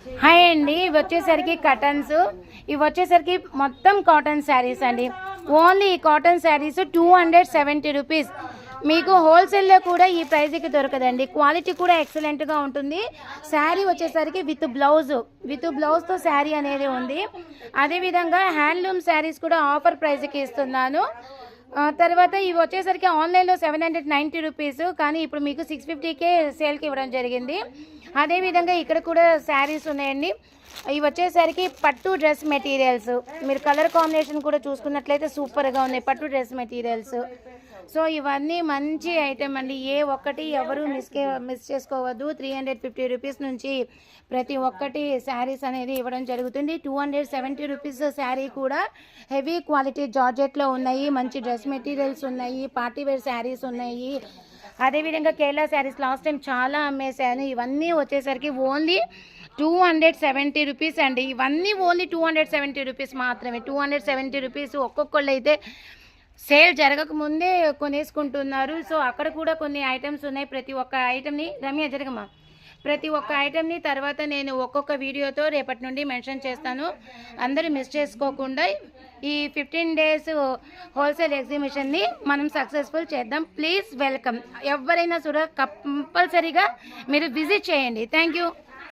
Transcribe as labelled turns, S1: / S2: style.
S1: Hi అండి, ఇవి వచ్చేసరికి కటన్స్. ఇవి వచ్చేసరికి మొత్తం కాటన్ శారీస్ అండి. ఓన్లీ ఈ కాటన్ శారీస్ 270 రూపీస్. మీకు హోల్సేల్లో కూడా ఈ ప్రైజ్కి దొరకదండి. క్వాలిటీ కూడా ఎక్సలెంట్గా ఉంటుంది. శారీ వచ్చేసరికి విత్ బ్లౌజ్తో శారీ అనేది ఉంది. అదేవిధంగా హ్యాండ్లూమ్ శారీస్ కూడా ఆఫర్ ప్రైజ్కి ఇస్తున్నాను. తర్వాత ఇవి వచ్చేసరికి ఆన్లైన్లో 790 రూపీస్, కానీ ఇప్పుడు మీకు 650కే సేల్కి ఇవ్వడం జరిగింది. అదేవిధంగా ఇక్కడ కూడా శారీస్ ఉన్నాయండి. ఇవి వచ్చేసరికి పట్టు డ్రెస్ మెటీరియల్స్. మీరు కలర్ కాంబినేషన్ కూడా చూసుకున్నట్లయితే సూపర్గా ఉన్నాయి పట్టు డ్రెస్ మెటీరియల్స్. సో ఇవన్నీ మంచి ఐటెం అండి. ఏ ఒక్కటి ఎవరు మిస్ చేసుకోవద్దు. 350 రూపీస్ నుంచి ప్రతి ఒక్కటి శారీస్ అనేది ఇవ్వడం జరుగుతుంది. 270 రూపీస్ శారీ కూడా హెవీ క్వాలిటీ జార్జెట్లో ఉన్నాయి. మంచి డ్రెస్ మెటీరియల్స్ ఉన్నాయి. పార్టీవేర్ శారీస్ ఉన్నాయి. అదేవిధంగా కేరళ శారీస్ లాస్ట్ టైం చాలా అమ్మేశాను. ఇవన్నీ వచ్చేసరికి ఓన్లీ 270 రూపీస్ అండి. ఇవన్నీ ఓన్లీ 270 రూపీస్ మాత్రమే. 270 రూపీస్. ఒక్కొక్కళ్ళు అయితే సేల్ జరగకముందే కొనేసుకుంటున్నారు. సో అక్కడ కూడా కొన్ని ఐటమ్స్ ఉన్నాయి. ప్రతి ఒక్క ఐటమ్ని రమ్య జరగమ్మా ప్రతి ఒక్క ఐటమ్ని తర్వాత నేను ఒక్కొక్క వీడియోతో రేపటి నుండి మెన్షన్ చేస్తాను. అందరూ మిస్ చేసుకోకుండా ఈ 15 డేస్ హోల్సేల్ ఎగ్జిబిషన్ని మనం సక్సెస్ఫుల్ చేద్దాం. Please welcome. ఎవరైనా కూడా కంపల్సరీగా మీరు విజిట్ చేయండి. Thank you.